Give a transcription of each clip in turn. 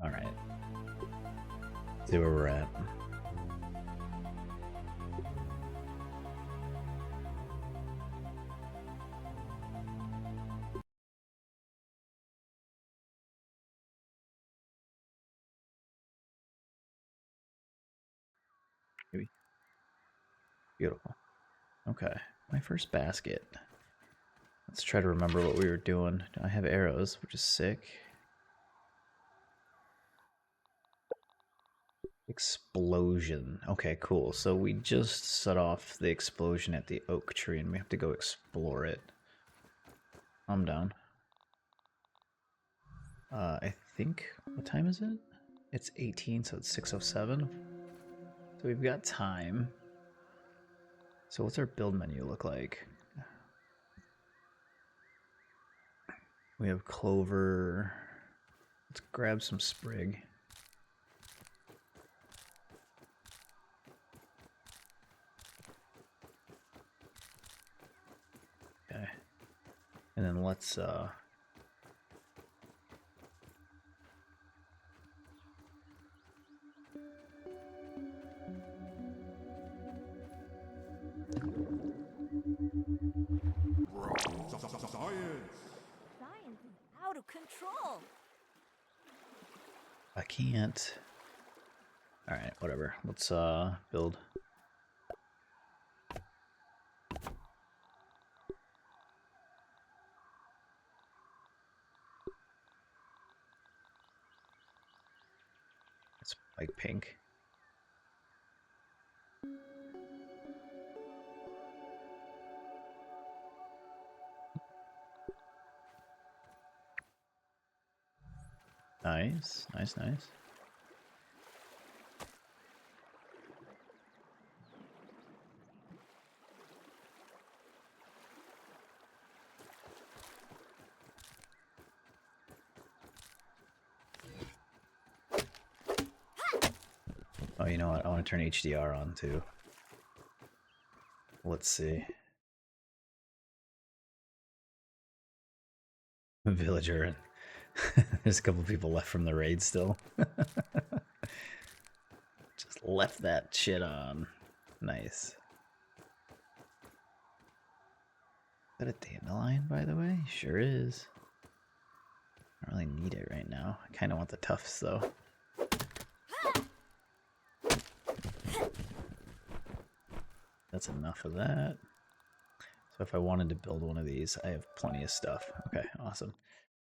All right. See where we're at. Maybe. Beautiful. Okay. My first basket. Let's try to remember what we were doing. I have arrows, which is sick. Explosion. Okay, cool. So we just set off the explosion at the oak tree and we have to go explore it. I'm down. I think, what time is it? It's 18, so it's 6:07. So we've got time. So what's our build menu look like? We have clover. Let's grab some sprig. Okay. And then let's Science is out of control. I can't. All right, whatever. Let's build. It's like pink. Nice, nice, nice. Oh, you know what? I want to turn HDR on too. Let's see. Villager. There's a couple people left from the raid still. Just left that shit on. Nice. Is that a dandelion, by the way? Sure is. I don't really need it right now. I kind of want the tufts, though. That's enough of that. So if I wanted to build one of these, I have plenty of stuff. Okay, awesome.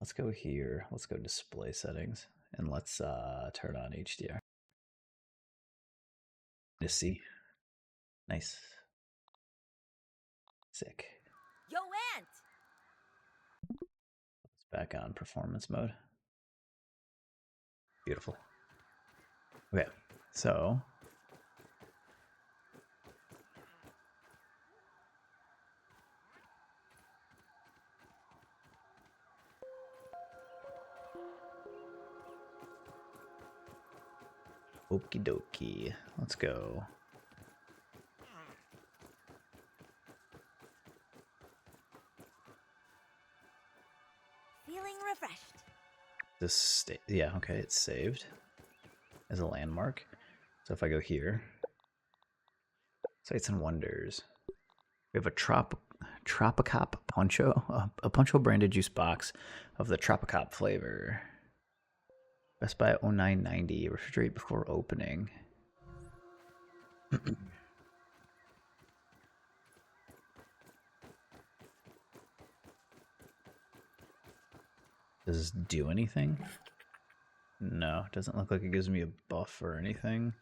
Let's go here. Let's go display settings. And let's turn on HDR. To see. Nice. Sick. Yo, Ant! It's back on performance mode. Beautiful. Okay, so okie dokie. Let's go. Feeling refreshed. This yeah, okay, it's saved as a landmark. So if I go here, Sights and Wonders. We have a Tropicop Poncho, a Poncho branded juice box of the Tropicop flavor. Best Buy 0990. Refrigerate before opening. Does this do anything? No, it doesn't look like it gives me a buff or anything.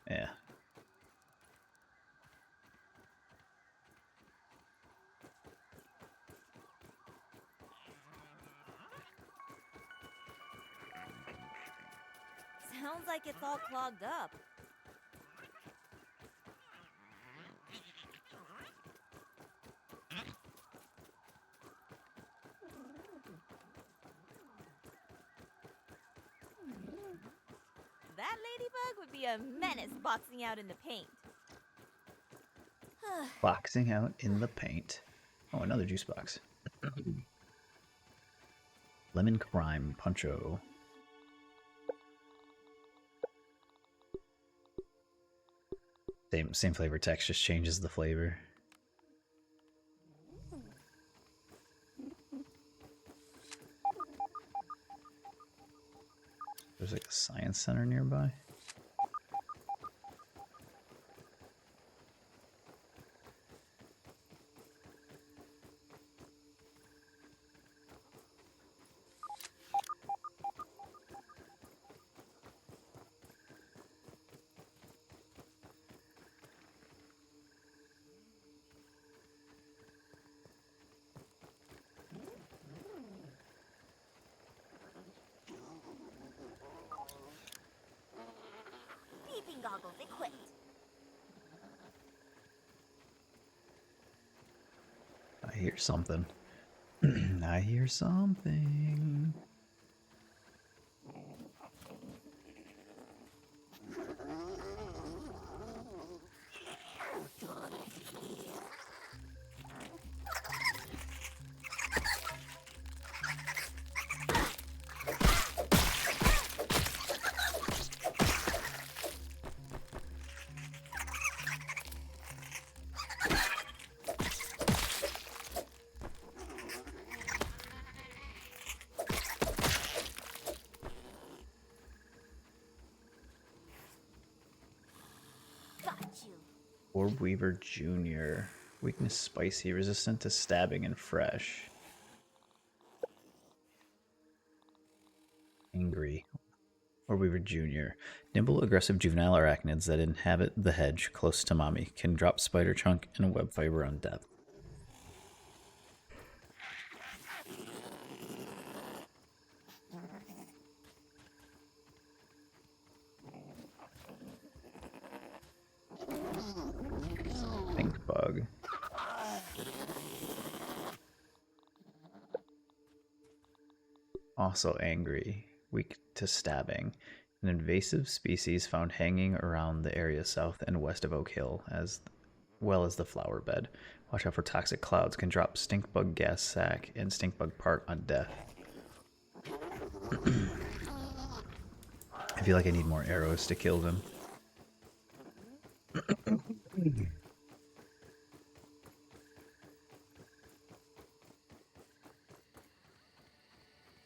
Yeah. Sounds like it's all clogged up. That ladybug would be a menace boxing out in the paint. Boxing out in the paint. Oh, another juice box. Lemon Crime Puncho. Same flavor text, just changes the flavor. There's like a science center nearby. Peeping goggles equipped. I hear something. I hear something. Got you. Orb Weaver Jr. Weakness spicy, resistant to stabbing and fresh. Angry. Orb Weaver Jr. Nimble, aggressive juvenile arachnids that inhabit the hedge close to mommy can drop spider chunk and web fiber on death. Pink bug. Also angry, weak to stabbing. An invasive species found hanging around the area south and west of Oak Hill, as well as the flower bed. Watch out for toxic clouds, can drop stink bug gas sac and stink bug part on death. I feel like I need more arrows to kill them.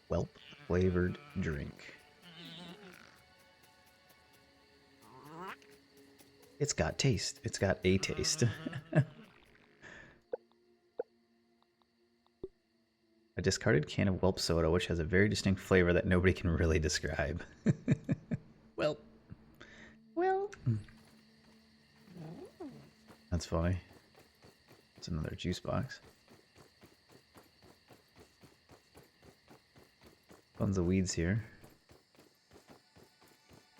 Whelp flavored drink. It's got taste. It's got a taste. A discarded can of Whelp soda, which has a very distinct flavor that nobody can really describe. Well. That's funny. It's another juice box. Tons of weeds here.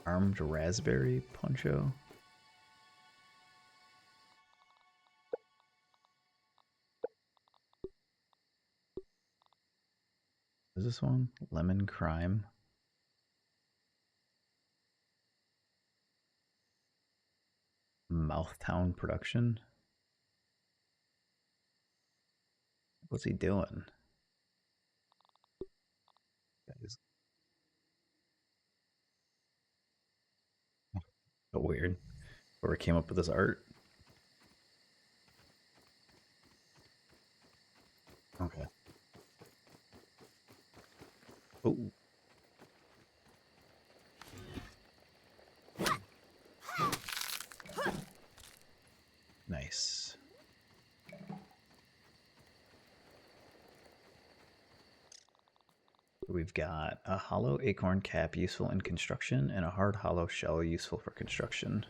Armed raspberry poncho. What is this one? Lemon crime. Mouthtown production. What's he doing? That is so weird. Whoever came up with this art. Okay. Oh. Nice. We've got a hollow acorn cap useful in construction and a hard hollow shell useful for construction.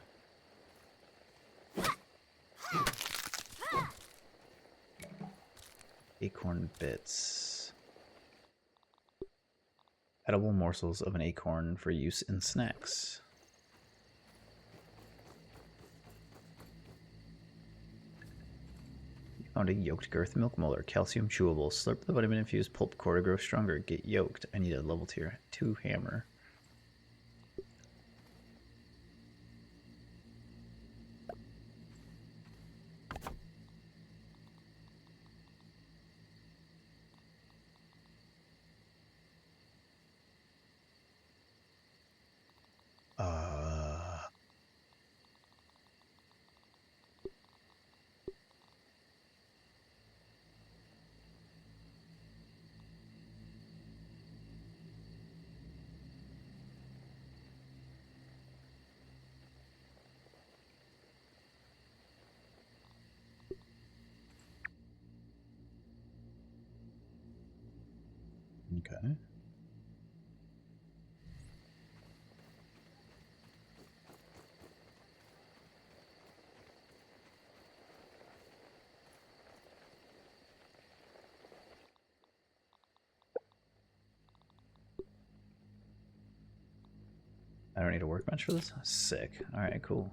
Acorn bits. Edible morsels of an acorn for use in snacks. Found a yoked girth milk molar, calcium chewable. Slurp the vitamin infused pulp core to grow stronger. Get yoked. I need a level tier 2 hammer. Okay. I don't need a workbench for this? Sick. Alright, cool.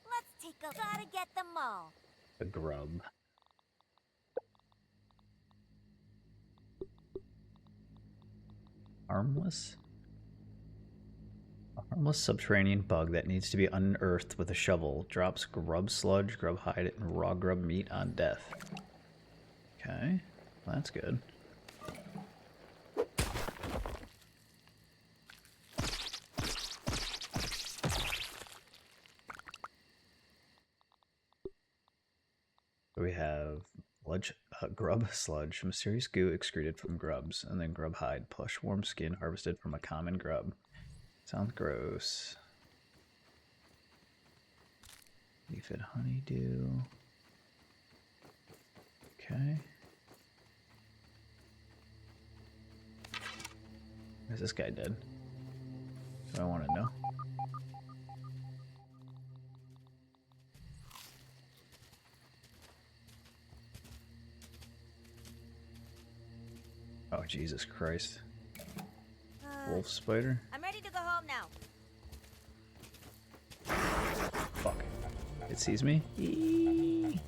Let's take a gotta get them all. The grub. Harmless? A harmless subterranean bug that needs to be unearthed with a shovel. Drops grub sludge, grub hide, and raw grub meat on death. Okay, well, that's good. We have grub sludge, mysterious goo excreted from grubs, and then grub hide, plush warm skin harvested from a common grub. Sounds gross. Leafed honeydew. Okay. Is this guy dead? Do I want to know? Oh, Jesus Christ. Wolf spider? I'm ready to go home now. Fuck. It sees me? Eee.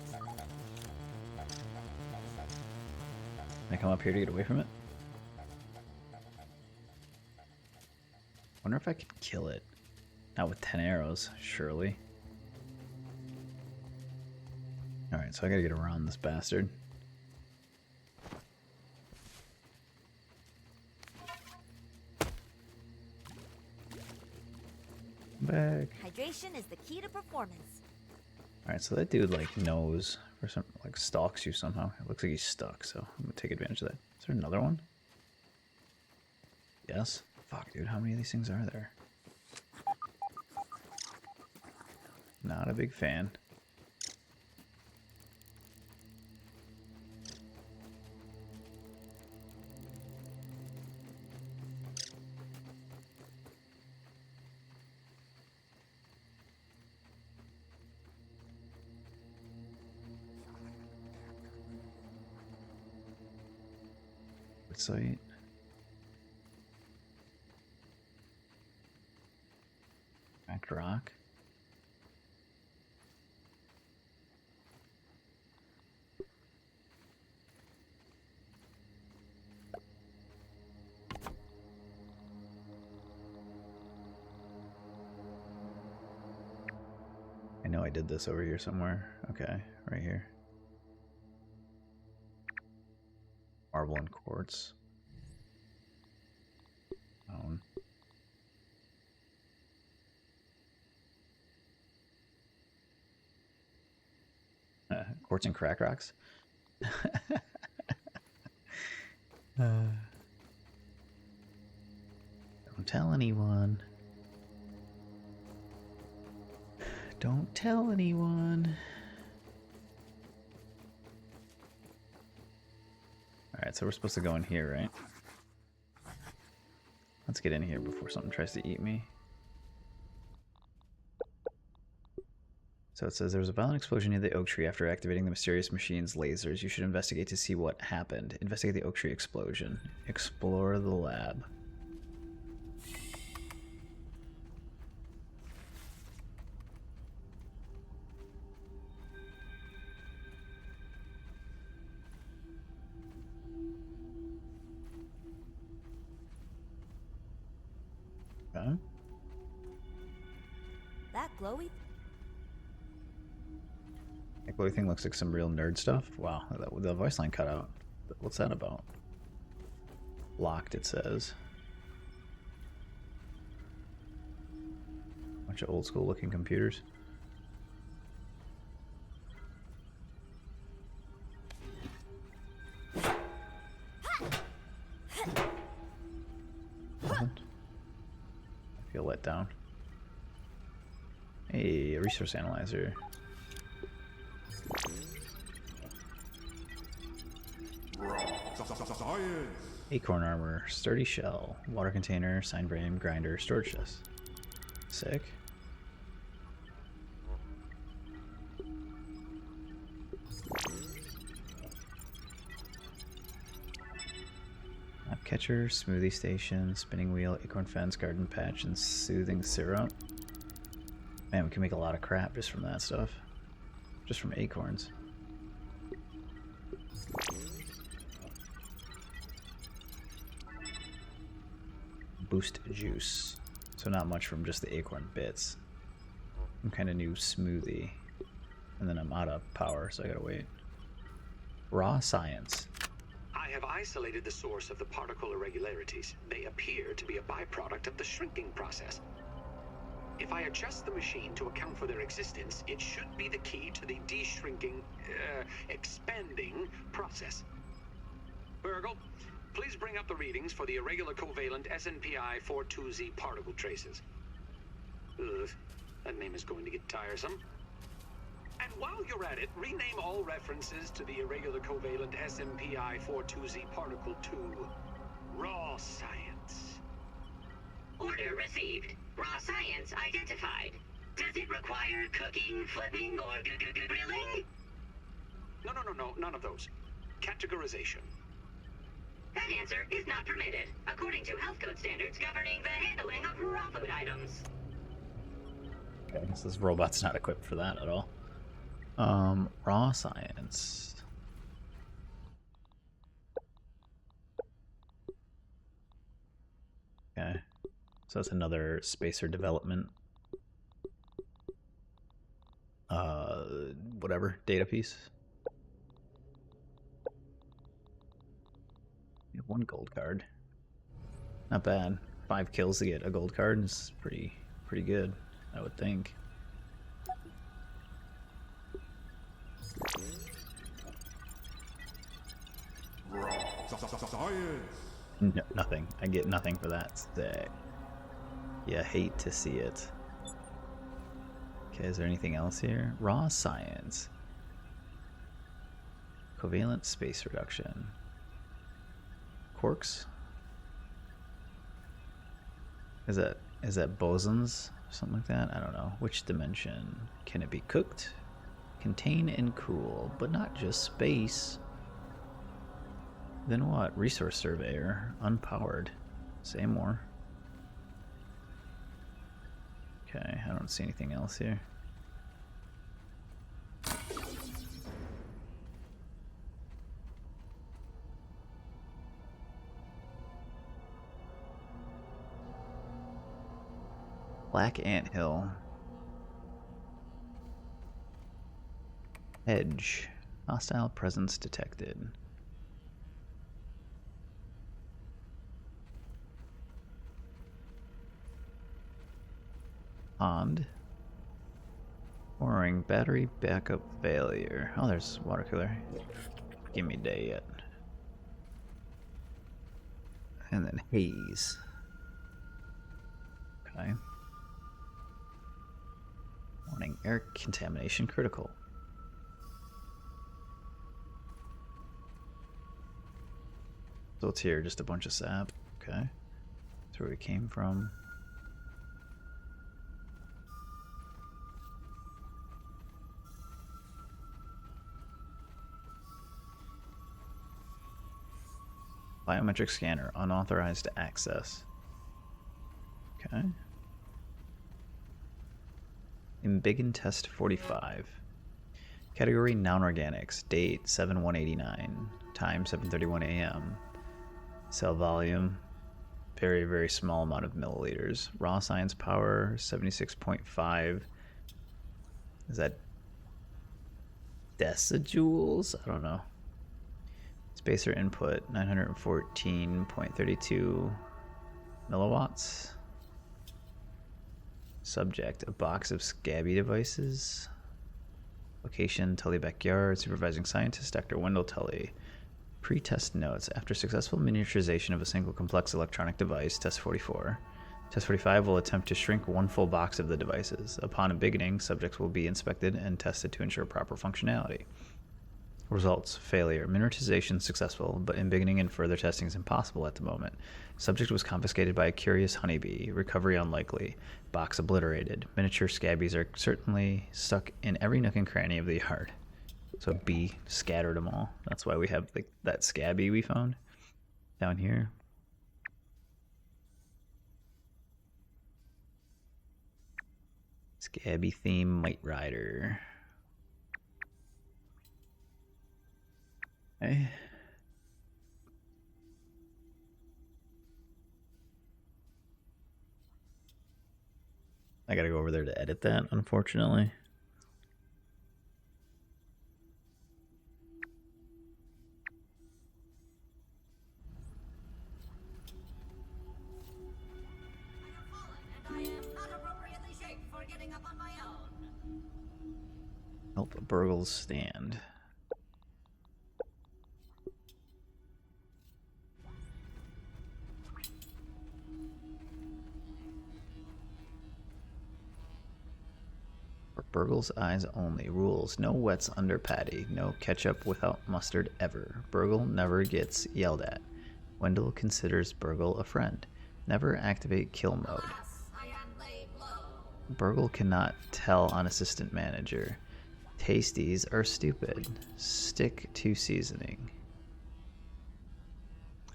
Can I come up here to get away from it? Wonder if I could kill it. Not with 10 arrows, surely. Alright, so I gotta get around this bastard. Back. Hydration is the key to performance. Alright, so that dude like knows or some like stalks you somehow. It looks like he's stuck, so I'm gonna take advantage of that. Is there another one? Yes? Fuck, dude, how many of these things are there? Not a big fan. Site. Cracked rock. I know I did this over here somewhere. Okay, right here. Marble and quartz. Quartz and crack rocks. Don't tell anyone. Don't tell anyone. Alright, so we're supposed to go in here, right? Let's get in here before something tries to eat me. So it says there was a violent explosion near the oak tree after activating the mysterious machine's lasers. You should investigate to see what happened. Investigate the oak tree explosion. Explore the lab. Okay. That glowy. That glowy thing looks like some real nerd stuff. Wow, the voice line cut out. What's that about? Locked, it says. Bunch of old school looking computers. that down. Hey, a resource analyzer. Acorn armor, sturdy shell, water container, sign frame, grinder, storage chest. Sick. Map catcher, smoothie station, spinning wheel, acorn fence, garden patch, and soothing syrup. Man, we can make a lot of crap just from that stuff. Just from acorns. Boost juice. So not much from just the acorn bits. Some kind of new smoothie. And then I'm out of power, so I gotta wait. Raw science. I have isolated the source of the particle irregularities. They appear to be a byproduct of the shrinking process. If I adjust the machine to account for their existence, it should be the key to the de-shrinking, expanding process. Burgle, please bring up the readings for the irregular covalent SNPI 42Z particle traces. Ugh, that name is going to get tiresome. And while you're at it, rename all references to the irregular covalent SNPI 42Z particle to raw science. Order received. Raw science identified. Does it require cooking, flipping, or grilling? No, none of those. Categorization. That answer is not permitted, according to health code standards governing the handling of raw food items. Okay, so this robot's not equipped for that at all. Raw science. Okay, so that's another spacer development. Whatever, data piece. You have 1 gold card. Not bad. 5 kills to get a gold card is pretty good, I would think. No, nothing. I get nothing for that. Sick. You hate to see it. Okay, is there anything else here? Raw science. Covalent space reduction. Quarks? Is that bosons? Something like that? I don't know. Which dimension? Can it be cooked? Contain and cool, but not just space. Then what? Resource surveyor. Unpowered. Say more. Okay, I don't see anything else here. Black Anthill. Edge. Hostile presence detected. Pond. Mooring. Battery backup failure. Oh, there's water cooler. Give me a day yet. And then haze. Okay. Warning, air contamination critical. So it's here, just a bunch of sap. Okay. That's where we came from. Biometric scanner, unauthorized access. Okay. Embiggen test 45. Category non-organics. Date 7/189. Time 7:31 a.m. Cell volume. Very, very small amount of milliliters. Raw science power 76.5. Is that decijoules? I don't know. Spacer input 914.32 milliwatts. Subject, a box of scabby devices. Location, Tully Backyard. Supervising scientist, Dr. Wendell Tully. Pre-test notes. After successful miniaturization of a single complex electronic device, test 44, Test 45 will attempt to shrink one full box of the devices. Upon beginning, subjects will be inspected and tested to ensure proper functionality. Results: failure. Miniaturization successful, but beginning and further testing is impossible at the moment. Subject was confiscated by a curious honeybee. Recovery unlikely. Box obliterated. Miniature scabbies are certainly stuck in every nook and cranny of the yard. So a bee scattered them all. That's why we have like that scabby we found down here. Scabby theme Might Rider. Okay. I gotta go over there to edit that, unfortunately. Help Burgle's stand. For Burgle's eyes only. Rules: no wets under patty. No ketchup without mustard ever. Burgle never gets yelled at. Wendell considers Burgle a friend. Never activate kill mode. Burgle cannot tell on assistant manager. Tasties are stupid. Stick to seasoning.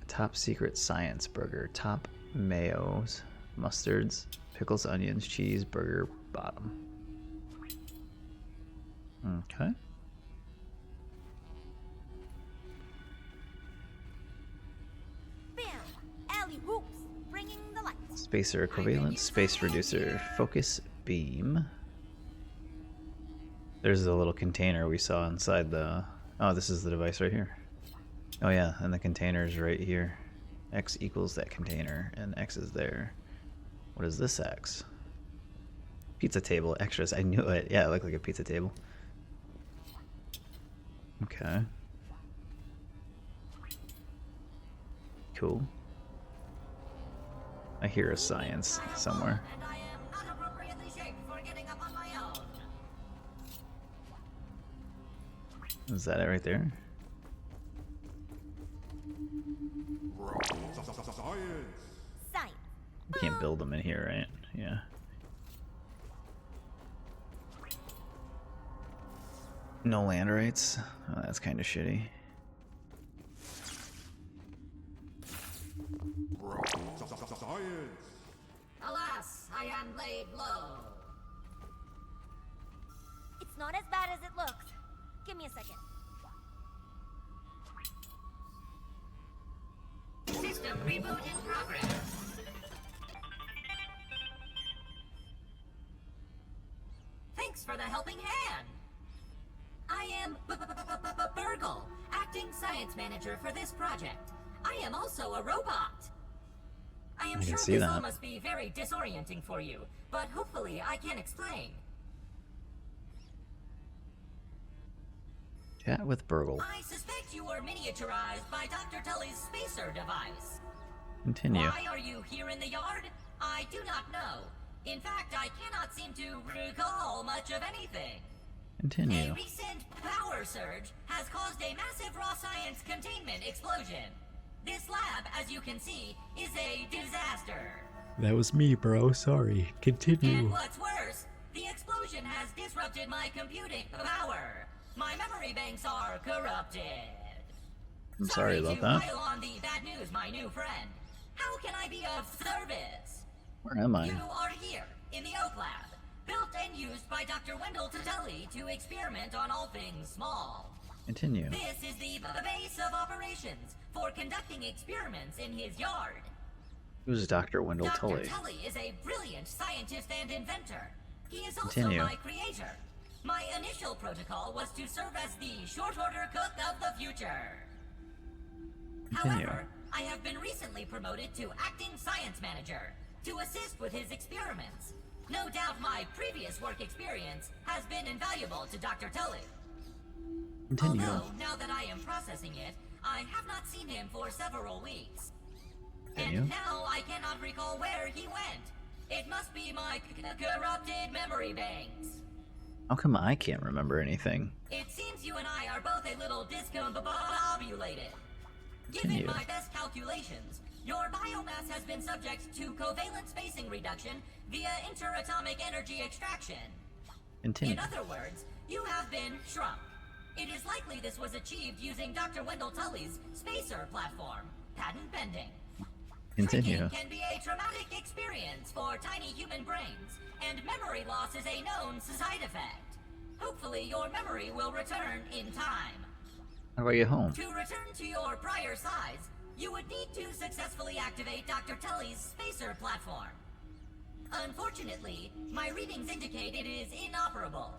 Top secret science burger. Top mayos, mustards, pickles, onions, cheese, burger, bottom. Okay. Bam! Alley hoops, bringing the light. Spacer equivalent, space reducer, focus beam. There's the little container we saw inside the... Oh, this is the device right here. Oh yeah, and the container's right here. X equals that container, and X is there. What is this X? Pizza table extras. I knew it. Yeah, it looked like a pizza table. Okay. Cool. I hear a science somewhere. Is that it right there? Science. We can't build them in here, right? Yeah. No land rights? Oh, that's kind of shitty. Alas, I am laid low. It's not as bad as it looks. Give me a second. System reboot in progress. Thanks for the helping hand. I am Burgle, acting science manager for this project. I am also a robot. I am sure see this all that. must be very disorienting for you, but hopefully I can explain. Chat with Burgle. I suspect you were miniaturized by Dr. Tully's spacer device. Continue. Why are you here in the yard? I do not know. In fact, I cannot seem to recall much of anything. Continue. A recent power surge has caused a massive raw science containment explosion. This lab, as you can see, is a disaster. That was me, bro. Sorry. And Continue. what's worse, the explosion has disrupted my computing power. My memory banks are corrupted. I'm sorry about to that. pile on the bad news, my new friend. How can I be of service? Where am I? You are here, in the Oak Lab, built and used by Dr. Wendell Tuteli to experiment on all things small. Continue. This is the base of operations for conducting experiments in his yard. Who's Dr. Wendell Dr. Tully? Tully is a brilliant scientist and inventor. He is also Continue. my creator. My initial protocol was to serve as the short order cook of the future. Continue. However, I have been recently promoted to acting science manager to assist with his experiments. No doubt my previous work experience has been invaluable to Dr. Tully. Continue. Although, now that I am processing it, I have not seen him for several weeks. Continue. And now I cannot recall where he went. It must be my corrupted memory banks. How come I can't remember anything? It seems you and I are both a little discombobulated. Given Continue. my best calculations, your biomass has been subject to covalent spacing reduction via interatomic energy extraction. Continue. In other words, you have been shrunk. It is likely this was achieved using Dr. Wendell Tully's spacer platform, patent pending. Continue. Shrinking can be a traumatic experience for tiny human brains, and memory loss is a known side effect. Hopefully your memory will return in time. How do I get home? To return to your prior size, you would need to successfully activate Dr. Tully's spacer platform. Unfortunately, my readings indicate it is inoperable.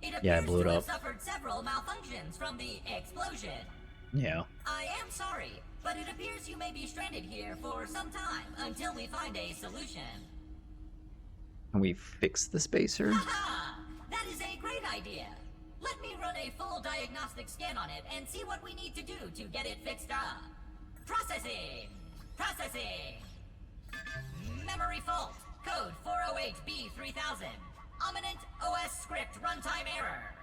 It appears Yeah, I blew it to have up. suffered several malfunctions from the explosion. Yeah. I am sorry, but it appears you may be stranded here for some time until we find a solution. Can we fix the spacer? Haha! That is a great idea. Let me run a full diagnostic scan on it and see what we need to do to get it fixed up. Processing! Processing! Memory fault. Code 408B3000. Ominent OS script runtime error.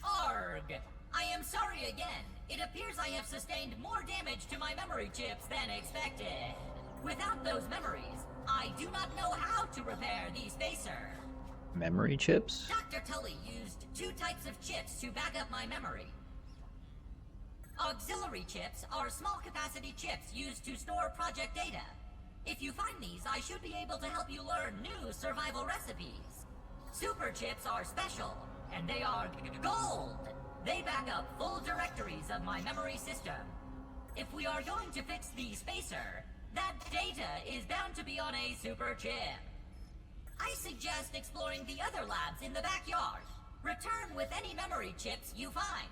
Arg! I am sorry again. It appears I have sustained more damage to my memory chips than expected. Without those memories, I do not know how to repair the spacer. Memory chips? Dr. Tully used 2 types of chips to back up my memory. Auxiliary chips are small capacity chips used to store project data. If you find these, I should be able to help you learn new survival recipes. Super chips are special, and they are gold. They back up full directories of my memory system. If we are going to fix the spacer, that data is bound to be on a super chip. I suggest exploring the other labs in the backyard. Return with any memory chips you find.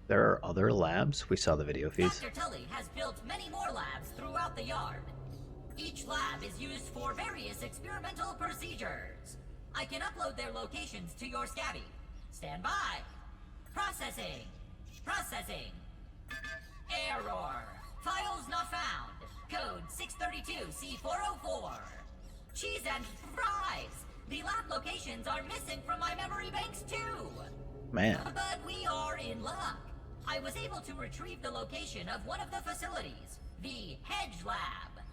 There are other labs? We saw the video feeds. Dr. Tully has built many more labs throughout the yard. Each lab is used for various experimental procedures. I can upload their locations to your Scabby. Stand by. Processing. Processing. Error. Files not found. Code 632C404. Cheese and fries. The lab locations are missing from my memory banks too. Man. But we are in luck. I was able to retrieve the location of one of the facilities, the Hedge Lab.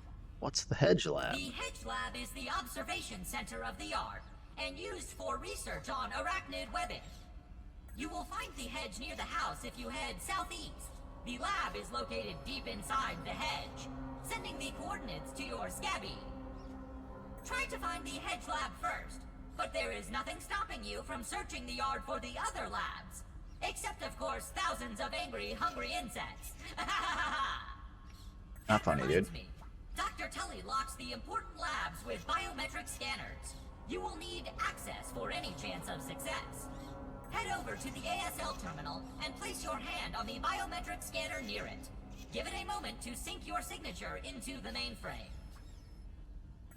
What's the Hedge Lab? The Hedge Lab is the observation center of the yard and used for research on arachnid webbing. You will find the hedge near the house if you head southeast. The lab is located deep inside the hedge, sending the coordinates to your Scabby. Try to find the Hedge Lab first, but there is nothing stopping you from searching the yard for the other labs. Except, of course, thousands of angry, hungry insects. Not funny, dude. Reminds me, Dr. Tully locks the important labs with biometric scanners. You will need access for any chance of success. Head over to the ASL terminal and place your hand on the biometric scanner near it. Give it a moment to sync your signature into the mainframe.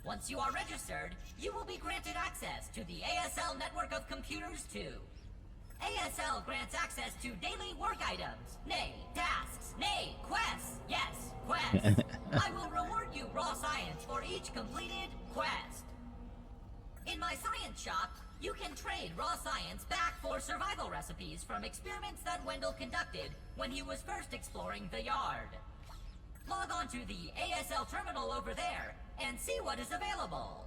Once you are registered, you will be granted access to the ASL network of computers too. ASL grants access to daily work items, nay, tasks, nay, quests, yes, quests. I will reward you raw science for each completed quest. In my science shop, you can trade raw science back for survival recipes from experiments that Wendell conducted when he was first exploring the yard. Log on to the ASL terminal over there and see what is available.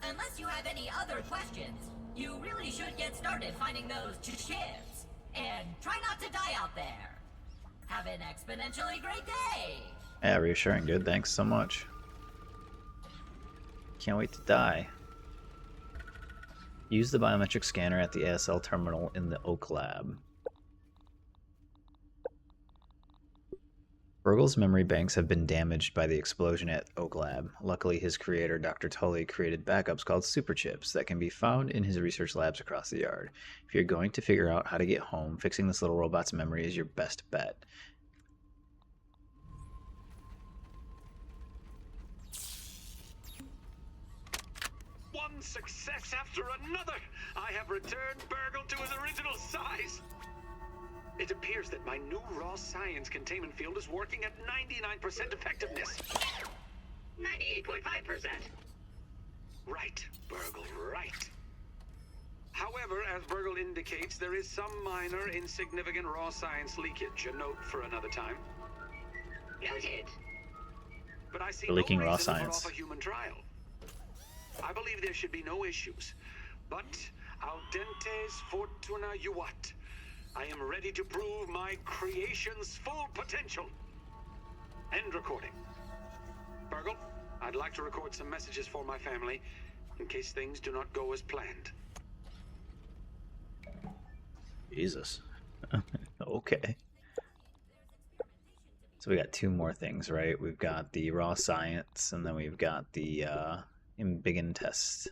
Unless you have any other questions, you really should get started finding those chips. And try not to die out there. Have an exponentially great day! Yeah, reassuring, dude. Thanks so much. Can't wait to die. Use the biometric scanner at the ASL terminal in the Oak Lab. Burgle's memory banks have been damaged by the explosion at Oak Lab. Luckily, his creator, Dr. Tully, created backups called super chips that can be found in his research labs across the yard. If you're going to figure out how to get home, fixing this little robot's memory is your best bet. One success after another! I have returned Burgle to his original size! It appears that my new raw science containment field is working at 99% effectiveness. 98.5%. Right, Burgle, right. However, as Burgle indicates, there is some minor, insignificant raw science leakage. A note for another time. Noted. But I see We're no leaking raw reason to put science. off a human trial. I believe there should be no issues. But audentes fortuna juvat. I am ready to prove my creation's full potential. End recording. Burgle, I'd like to record some messages for my family in case things do not go as planned. Jesus. Okay. So we got two more things, right? We've got the raw science, and then we've got the embiggen test.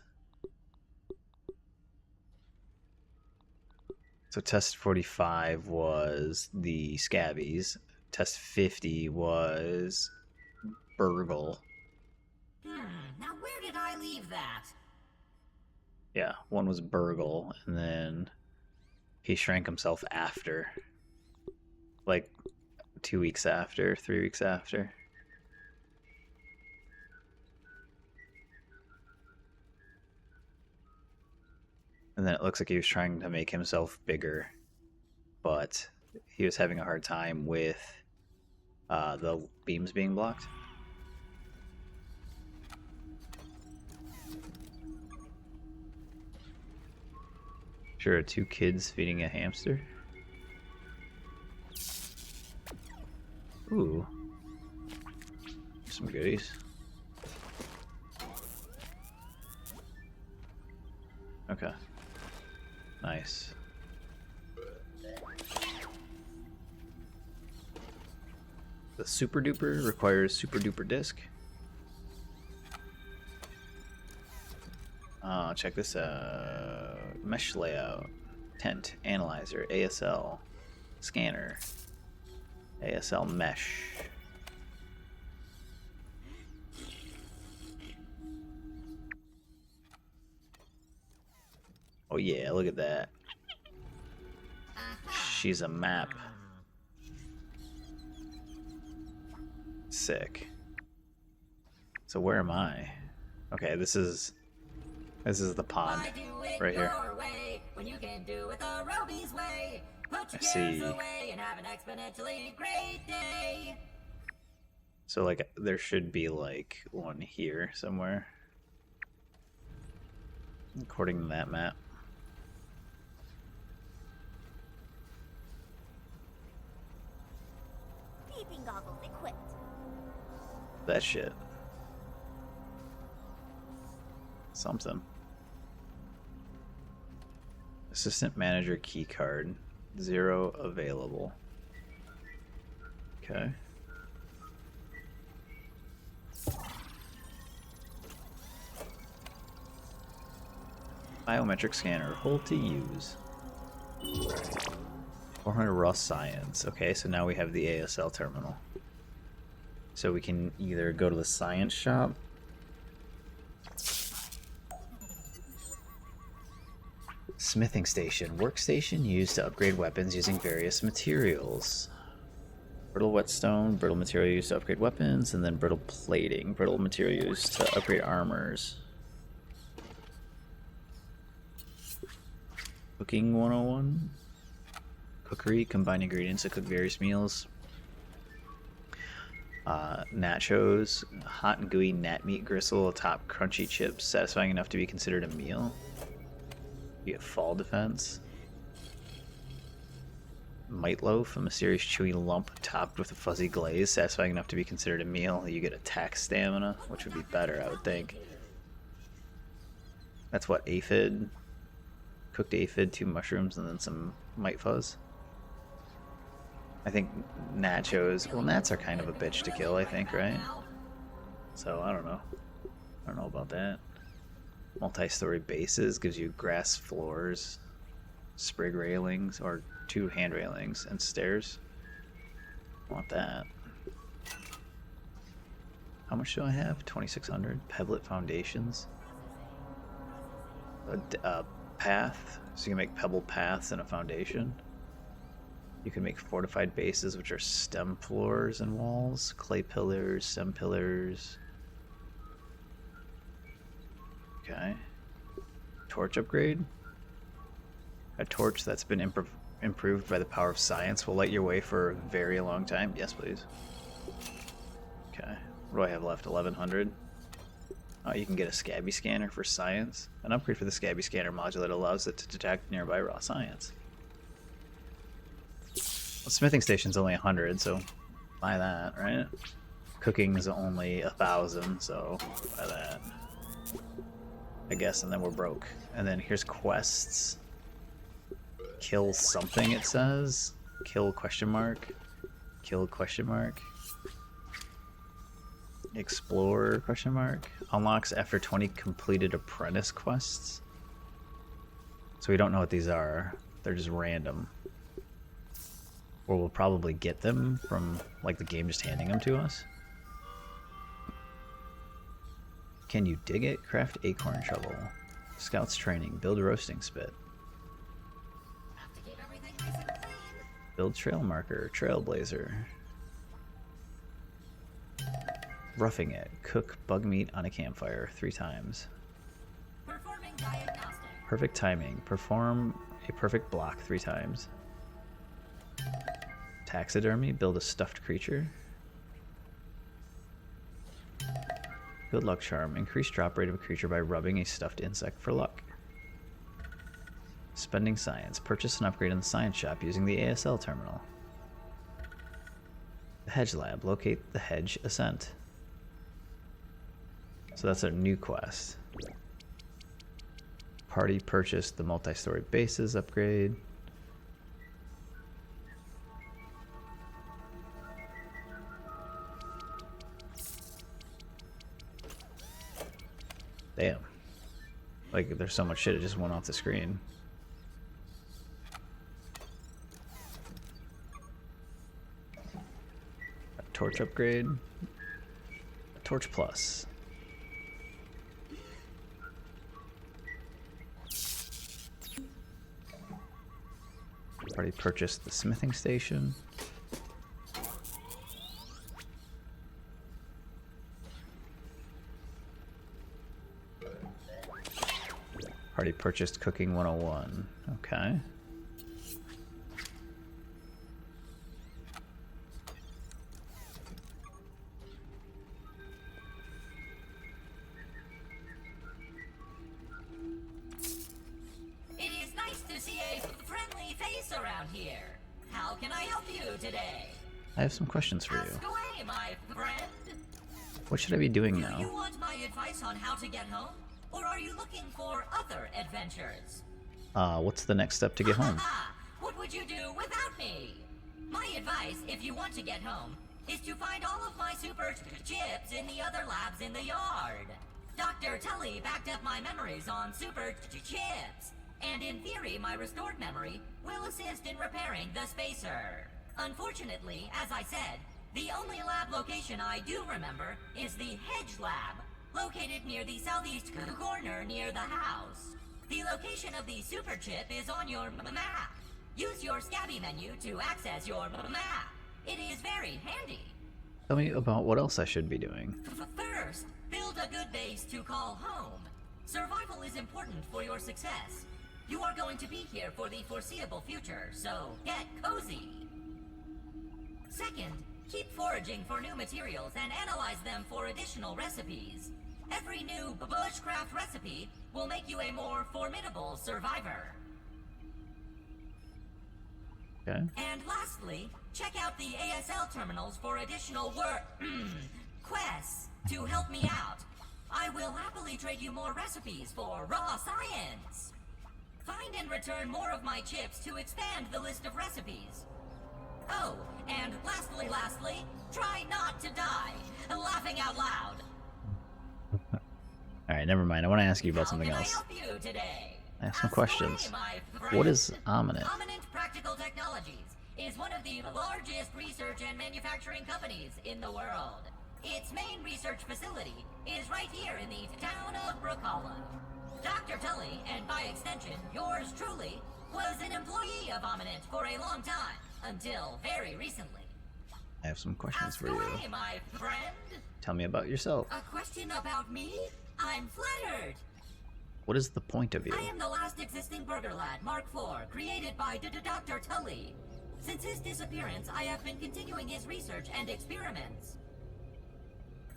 So test 45 was the scabbies. Test 50 was Burgle. Now where did I leave that? Yeah, one was Burgle, and then he shrank himself after. Like 2 weeks after, 3 weeks after. And then it looks like he was trying to make himself bigger, but he was having a hard time with the beams being blocked. Sure, 2 kids feeding a hamster. Ooh. Some goodies. Okay. Nice. The Super Duper requires Super Duper Disc. Check this out. Mesh layout. Tent. Analyzer. ASL. Scanner. ASL mesh. Oh yeah, look at that. She's a map. Sick. So where am I? Okay, this is the pond right here. When you can do it the Roby's way. Put your I see. cares away and have an exponentially great day. So like there should be like one here somewhere. According to that map. Peeping goggles equipped. That shit. Something. Assistant manager key card. 0 available. Okay. Biometric scanner. Hold to use. 400 raw science. Okay, so now we have the ASL terminal. So we can either go to the science shop. Smithing station. Workstation used to upgrade weapons using various materials. Brittle whetstone, brittle material used to upgrade weapons, and then brittle plating. Brittle material used to upgrade armors. Cooking 101. Cookery, combine ingredients to cook various meals. Nachos, hot and gooey nat meat gristle atop crunchy chips, satisfying enough to be considered a meal. You get fall defense. Might loaf, a mysterious chewy lump topped with a fuzzy glaze, satisfying enough to be considered a meal. You get attack stamina, which would be better, I would think. That's what, aphid? Cooked aphid, 2 mushrooms, and then some mite fuzz. I think nachos, well, gnats are kind of a bitch to kill, I think, right? So, I don't know. I don't know about that. Multi-story bases gives you grass floors, sprig railings, or 2 hand railings, and stairs. I want that. How much do I have? 2,600. Pebblet foundations. A path, so you can make pebble paths and a foundation. You can make fortified bases, which are stem floors and walls, clay pillars, stem pillars, Okay. Torch upgrade. A torch that's been improved by the power of science will light your way for a very long time. Yes, please. Okay. What do I have left? 1100. Oh, you can get a Scabby scanner for science. An upgrade for the Scabby scanner module that allows it to detect nearby raw science. Well, smithing station's only 100, so buy that, right? Cooking is only 1,000, so buy that. I guess, and then we're broke. And then here's quests. Kill something, it says. Kill question mark. Kill question mark. Explore question mark. Unlocks after 20 completed apprentice quests. So we don't know what these are. They're just random. Or we'll probably get them from like the game just handing them to us. Can you dig it? Craft acorn shovel. Scouts training. Build roasting spit. Have to keep everything nice and clean. Build trail marker. Trailblazer. Roughing it. Cook bug meat on a campfire 3 times. Performing diagnostic. Perfect timing. Perform a perfect block 3 times. Taxidermy. Build a stuffed creature. Good luck charm. Increase drop rate of a creature by rubbing a stuffed insect for luck. Spending science. Purchase an upgrade in the science shop using the ASL terminal. The hedge lab. Locate the hedge ascent. So that's our new quest. Party purchased the multi-story bases upgrade. Damn. Like, there's so much shit, it just went off the screen. A torch upgrade. A torch plus. Already purchased the smithing station. Already purchased Cooking 101. Okay. It is nice to see a friendly face around here. How can I help you today? I have some questions for you. Ask away, my friend. What should I be doing Do now? you want my advice on how to get home? Or are you looking for other adventures? What's the next step to get home? What would you do without me? My advice, if you want to get home, is to find all of my super chips in the other labs in the yard. Dr. Tully backed up my memories on super chips, and in theory, my restored memory will assist in repairing the spacer. Unfortunately, as I said, the only lab location I do remember is the Hedge Lab, located near the southeast corner near the house. The location of the super chip is on your map. Use your Scabby menu to access your map. It is very handy. Tell me about what else I should be doing. First, build a good base to call home. Survival is important for your success. You are going to be here for the foreseeable future, so get cozy. Second, keep foraging for new materials and analyze them for additional recipes. Every new bushcraft recipe will make you a more formidable survivor. Okay. And lastly, check out the ASL terminals for additional quests to help me out. I will happily trade you more recipes for raw science. Find and return more of my chips to expand the list of recipes. Oh, and lastly, try not to die. Laughing out loud. Alright, never mind. I want to ask you about something How can else. I help you today? I have some Ask questions. away, my friend. What is Ominent? Ominent Practical Technologies is one of the largest research and manufacturing companies in the world. Its main research facility is right here in the town of Brook Hollow. Dr. Tully, and by extension, yours truly, was an employee of Ominent for a long time, until very recently. I have some questions Ask for you. away, my friend. Tell me about yourself. A question about me? I'm flattered. What is the point of you? I am the last existing burger lad, Mark IV, created by Dr. Tully. Since his disappearance, I have been continuing his research and experiments.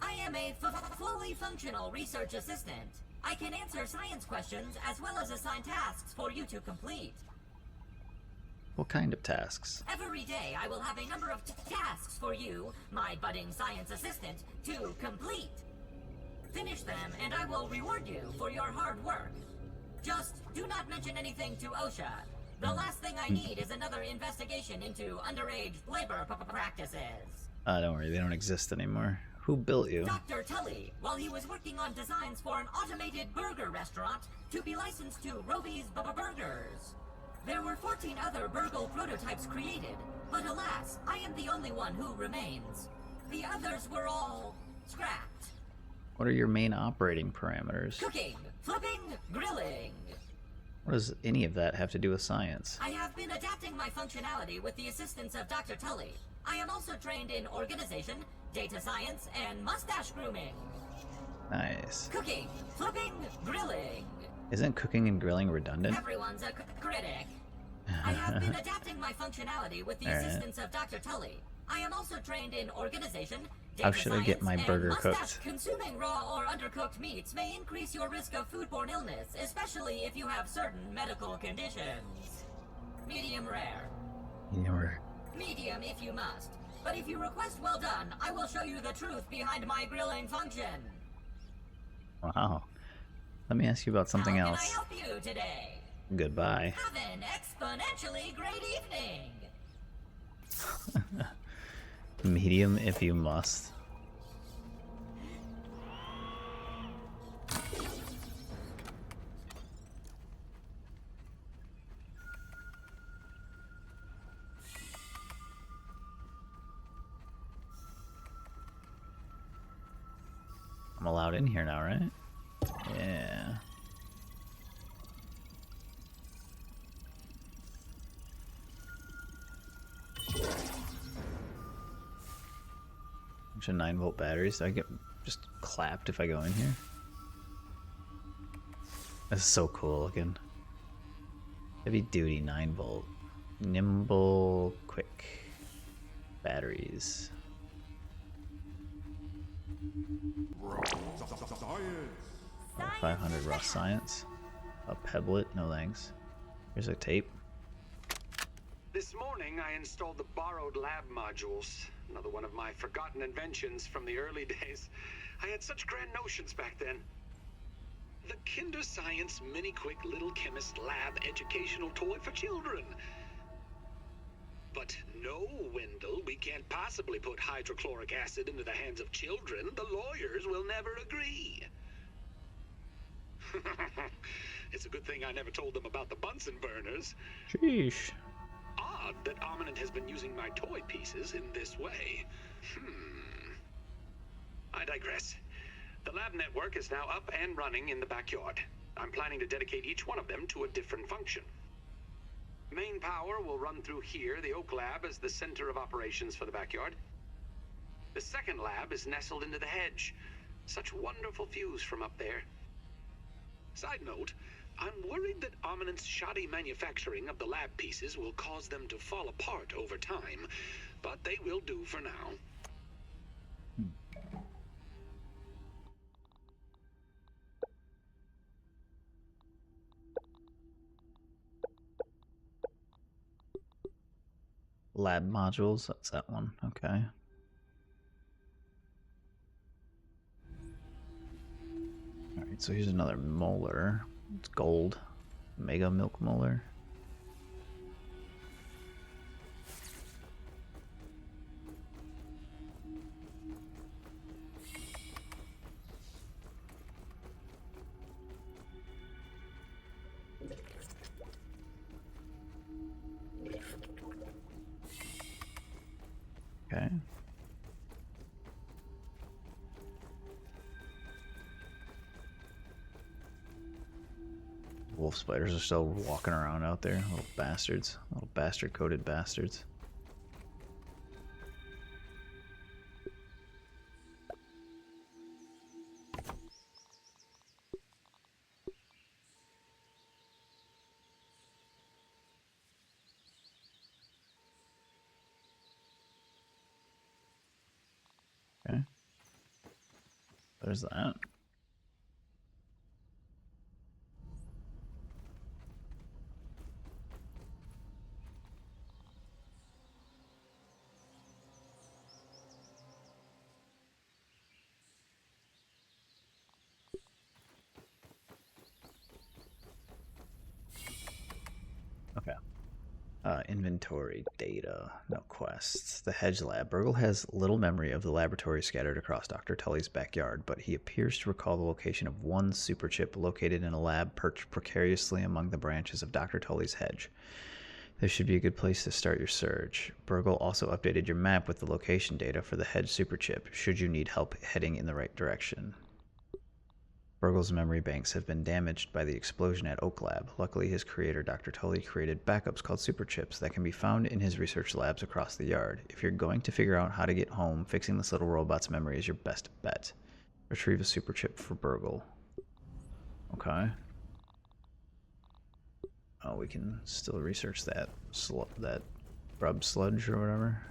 I am a fully functional research assistant. I can answer science questions as well as assign tasks for you to complete. What kind of tasks? Every day, I will have a number of tasks for you, my budding science assistant, to complete. Finish them, and I will reward you for your hard work. Just do not mention anything to OSHA. The last thing I need is another investigation into underage labor practices. Don't worry, they don't exist anymore. Who built you? Dr. Tully, while he was working on designs for an automated burger restaurant to be licensed to Roby's Burgers. There were 14 other burgle prototypes created, but alas, I am the only one who remains. The others were all scrapped. What are your main operating parameters? Cooking, flipping, grilling. What does any of that have to do with science? I have been adapting my functionality with the assistance of Dr. Tully. I am also trained in organization, data science, and mustache grooming. Nice. Cooking, flipping, grilling. Isn't cooking and grilling redundant? Everyone's a critic. I have been adapting my functionality with the assistance of Dr. Tully. I am also trained in organization, data How should I get my science, burger and cooked? mustache. Consuming raw or undercooked meats may increase your risk of foodborne illness, especially if you have certain medical conditions. Medium rare. You're... Medium if you must. But if you request well done, I will show you the truth behind my grilling function. Wow. Let me ask you about something How else. can I help you today? Goodbye. Have an exponentially great evening. Medium if you must. I'm allowed in here now, right? Yeah. Bunch of 9-volt batteries. Do I get just clapped if I go in here? This is so cool looking. Heavy duty 9-volt. Nimble, quick. Batteries. 500 raw science. A pebblet, no thanks. Here's a tape. This morning, I installed the borrowed lab modules. Another one of my forgotten inventions from the early days. I had such grand notions back then. The Kinder Science Mini Quick Little Chemist Lab educational toy for children. But no, Wendell, we can't possibly put hydrochloric acid into the hands of children. The lawyers will never agree. It's a good thing I never told them about the Bunsen burners. Sheesh. Odd that Ominent has been using my toy pieces in this way. I digress. The lab network is now up and running in the backyard. I'm planning to dedicate each one of them to a different function. Main power will run through here. The Oak Lab is the center of operations for the backyard. The second lab is nestled into the hedge. Such wonderful views from up there. Side note, I'm worried that Ominent's shoddy manufacturing of the lab pieces will cause them to fall apart over time, but they will do for now. Lab modules, that's that one. Okay. Alright, so here's another molar. It's gold. Mega milk molar. Okay. Wolf spiders are still walking around out there, little bastards, little bastard-coated bastards. There's that. Okay. Inventory data, no quests. The Hedge Lab. Burgle has little memory of the laboratory scattered across Dr. Tully's backyard, but he appears to recall the location of one superchip located in a lab perched precariously among the branches of Dr. Tully's hedge. This should be a good place to start your search. Burgle also updated your map with the location data for the Hedge superchip, should you need help heading in the right direction. Burgle's memory banks have been damaged by the explosion at Oak Lab. Luckily, his creator, Dr. Tully, created backups called superchips that can be found in his research labs across the yard. If you're going to figure out how to get home, fixing this little robot's memory is your best bet. Retrieve a superchip for Burgle. Okay. Oh, we can still research that that grub sludge or whatever.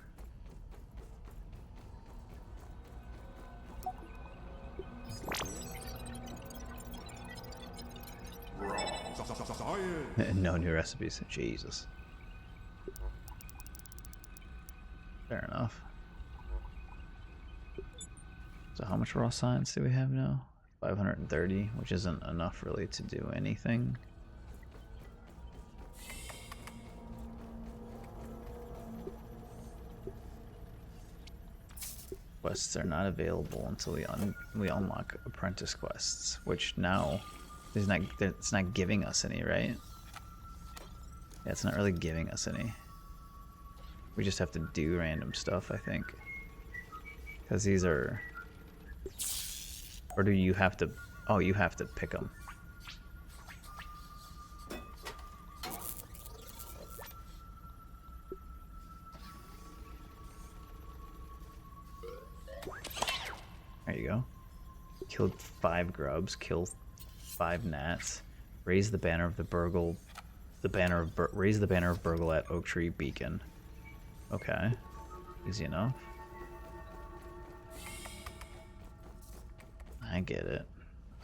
No new recipes. Jesus. Fair enough. So how much raw science do we have now? 530, which isn't enough really to do anything. Quests are not available until we unlock apprentice quests, which now it's not giving us any, right? Yeah, it's not really giving us any. We just have to do random stuff, I think. Because these are... Or do you have to... Oh, you have to pick them. There you go. Killed 5 grubs, kill 5 gnats, raise the banner of the Burgle, raise the banner of Burgle at Oak Tree Beacon. Okay, easy enough. I get it.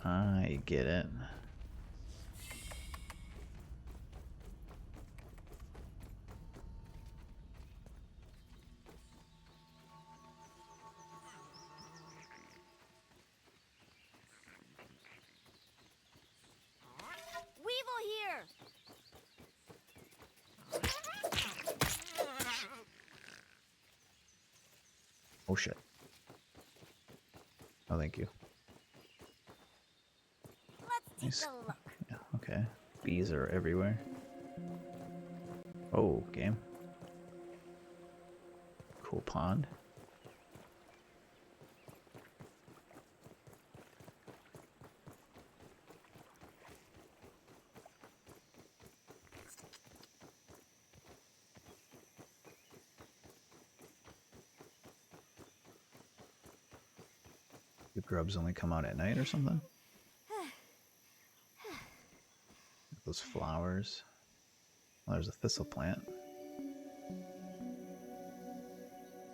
I get it. Weevil here! Oh shit. Oh, thank you. Let's take a look. Yeah, okay. Bees are everywhere. Oh, game. Cool pond. Do grubs only come out at night or something? Those flowers. Oh, there's a thistle plant.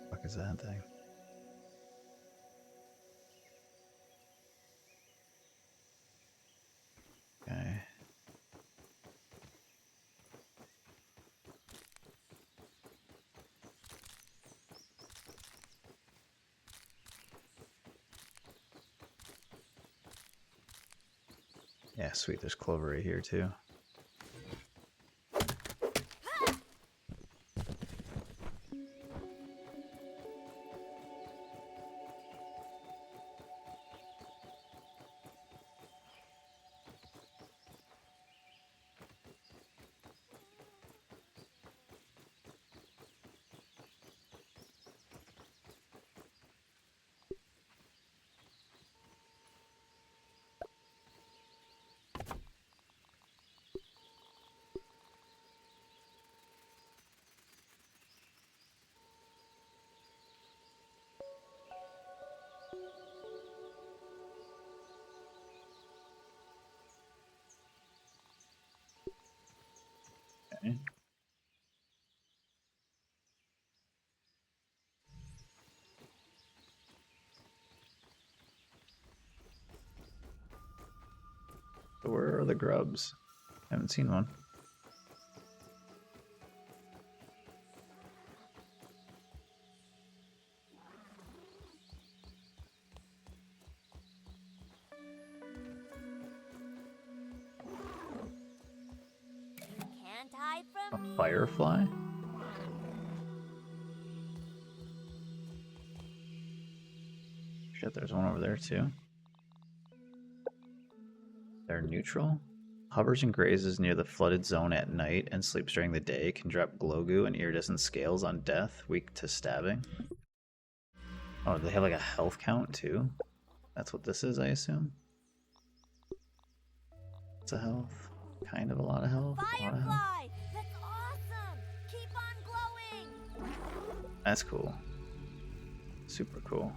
What is that thing? Okay. Yeah, sweet. There's clover right here too. Okay. are the grubs? I haven't seen one. Can't hide from me. A firefly? Shit, there's one over there too. They're neutral. Hovers and grazes near the flooded zone at night and sleeps during the day. Can drop glow goo and iridescent scales on death. Weak to stabbing. Oh, they have like a health count too? That's what this is, I assume? It's a health. Kind of a lot of health. A lot of health. Firefly! That's awesome! Keep on glowing! That's cool. Super cool.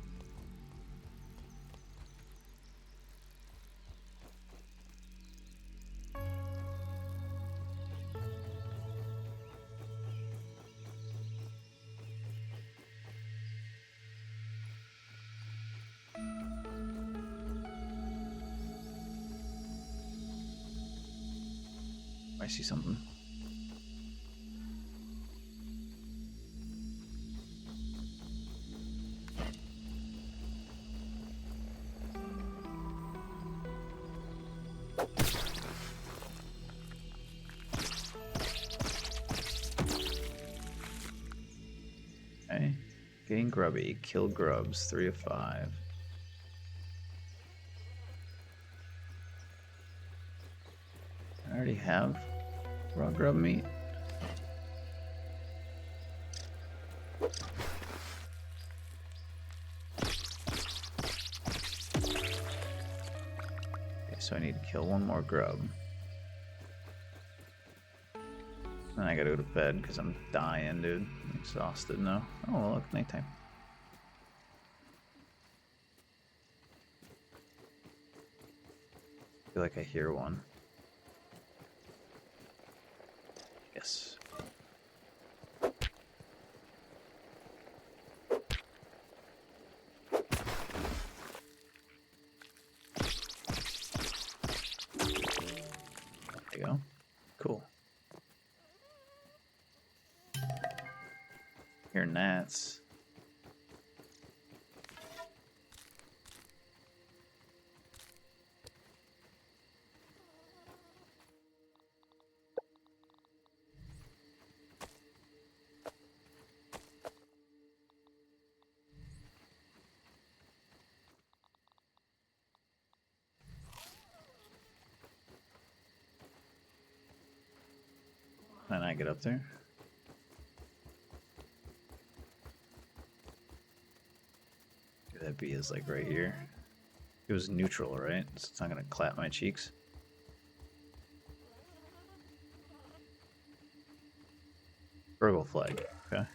I see something. Okay. Getting grubby. Kill grubs. 3 of 5. I already have raw grub meat. Okay, so I need to kill one more grub. Then I gotta go to bed because I'm dying, dude. I'm exhausted now. Oh, look, nighttime. I feel like I hear one. Yes. There you go. Cool. Hear gnats. Can I get up there? That bee is like right here. It was neutral, right? So it's not gonna clap my cheeks. Burgle flag, okay.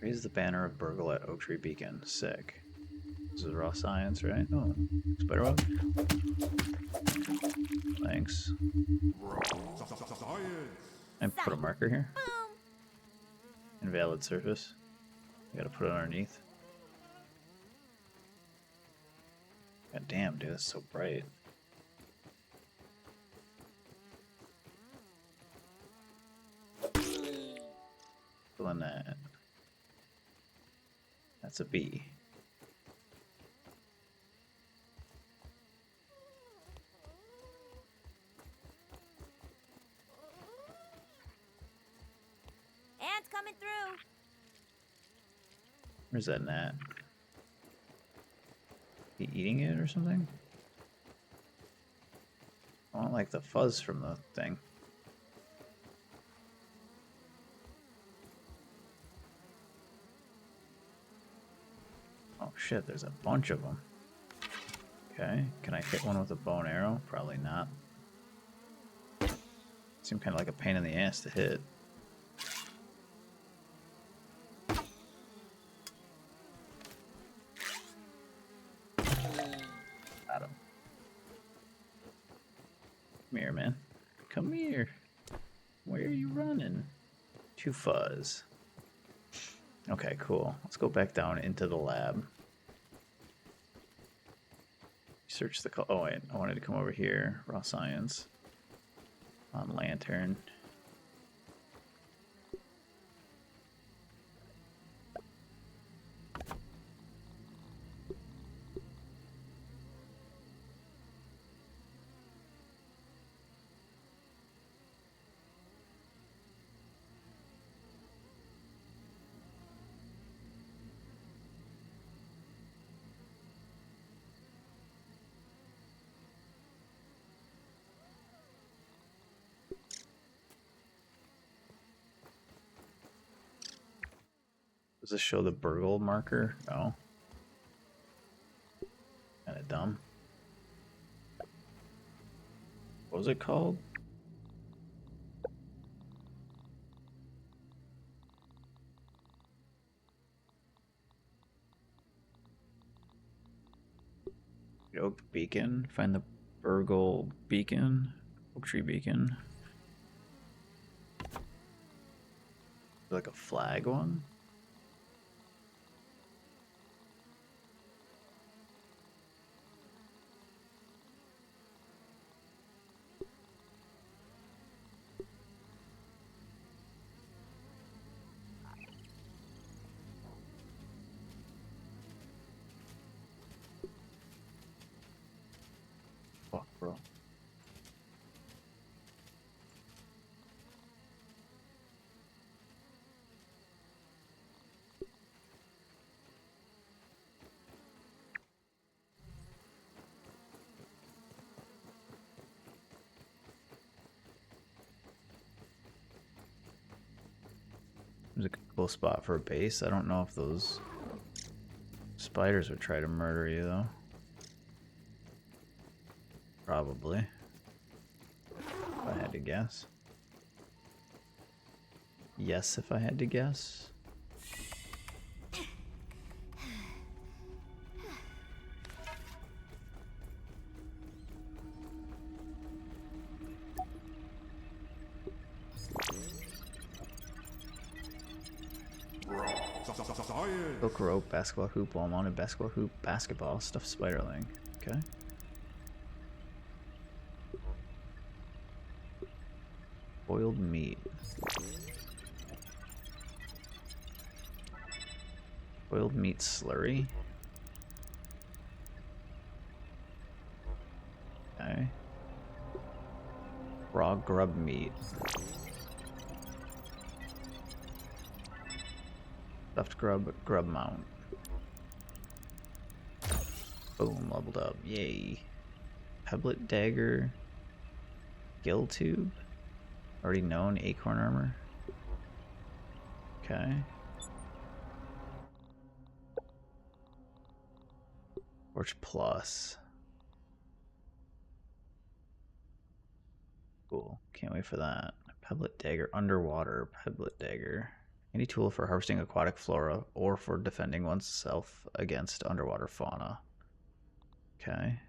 Raise the banner of Burgle at Oak Tree Beacon. Sick. This is raw science, right? Oh, spiderweb. Thanks. And put a marker here. Boom! Invalid surface. You gotta put it underneath. God damn, dude, that's so bright. Filling that. That's a bee. Ants coming through! Where's that gnat? He eating it or something? I don't like the fuzz from the thing. Oh shit, there's a bunch of them. Okay, can I hit one with a bow and arrow? Probably not. Seem kind of like a pain in the ass to hit. Got him. Come here, man. Come here. Where are you running? Too fuzz. Okay, cool. Let's go back down into the lab. Search the. Oh wait, I wanted to come over here. Raw science. On lantern. Does this show the Burgle marker? No. Kinda dumb. What was it called? Oak Beacon. Find the Burgle Beacon. Oak Tree Beacon. Like a flag one? Fuck, bro. There's a cool spot for a base. I don't know if those spiders would try to murder you, though. Probably. If I had to guess. Yes, if I had to guess. Silk rope, basketball hoop, wall mounted basketball hoop, basketball, stuffed spiderling. Okay. Boiled meat. Boiled meat slurry. Okay. Raw grub meat. Stuffed grub mount. Boom, leveled up. Yay. Pebblet dagger. Gill tube. Already known. Acorn armor. Okay. Torch plus. Cool. Can't wait for that. Pebblet dagger. Underwater. Pebblet dagger. Any tool for harvesting aquatic flora or for defending oneself against underwater fauna. Okay.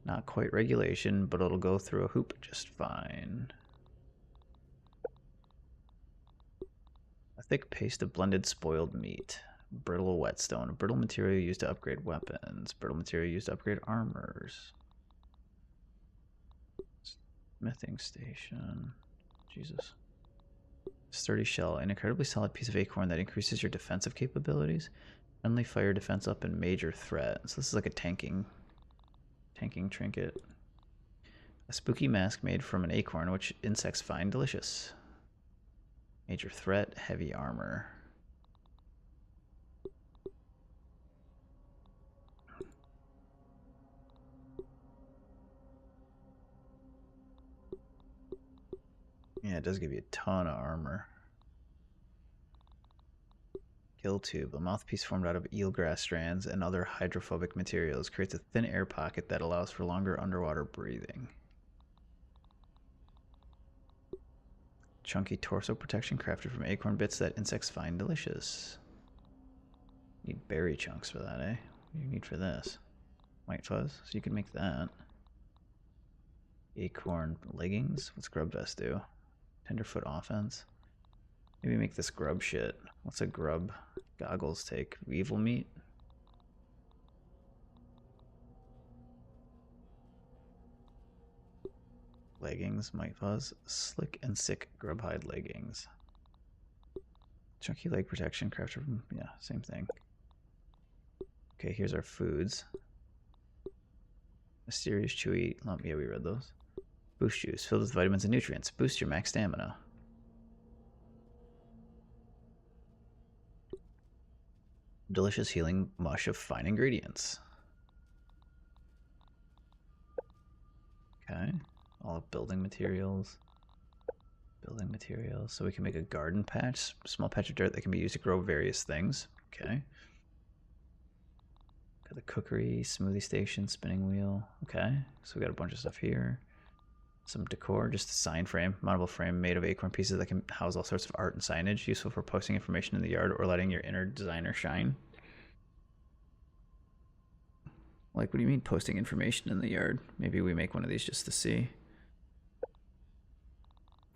Not quite regulation, but it'll go through a hoop just fine. A thick paste of blended spoiled meat. Brittle whetstone. Brittle material used to upgrade weapons. Brittle material used to upgrade armors. Smithing station. Jesus. Sturdy shell. An incredibly solid piece of acorn that increases your defensive capabilities. Friendly fire defense up and major threat. So this is like a tanking trinket. A spooky mask made from an acorn which insects find delicious. Major threat, heavy armor. Yeah, it does give you a ton of armor. Gill tube, a mouthpiece formed out of eelgrass strands and other hydrophobic materials, creates a thin air pocket that allows for longer underwater breathing. Chunky torso protection crafted from acorn bits that insects find delicious. Need berry chunks for that, eh? What do you need for this? White fuzz, so you can make that. Acorn leggings, what's grub vest do? Tenderfoot offense. Maybe make this grub shit. What's a grub goggles take? Weevil meat? leggings, Might Fuzz, slick and sick grub hide leggings. Chunky leg protection, crafter, yeah, same thing. Okay, here's our foods. Mysterious chewy lump, yeah, we read those. Boost juice, filled with vitamins and nutrients. Boost your max stamina. Delicious healing mush of fine ingredients. Okay, all building materials. Building materials, so we can make a garden patch, small patch of dirt that can be used to grow various things. Okay. Got the cookery, smoothie station, spinning wheel. Okay, so we got a bunch of stuff here. Some decor, just a sign frame, mountable frame made of acorn pieces that can house all sorts of art and signage, useful for posting information in the yard or letting your inner designer shine. Like, what do you mean posting information in the yard? Maybe we make one of these just to see.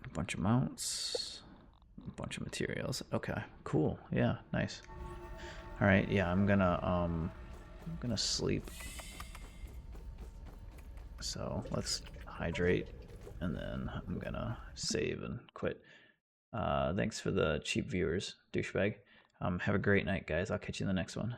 A bunch of mounts, a bunch of materials. Okay, cool. Yeah, nice. All right, yeah, I'm gonna sleep. So let's hydrate, and then I'm gonna save and quit. Thanks for the cheap viewers, douchebag. Have a great night, guys. I'll catch you in the next one.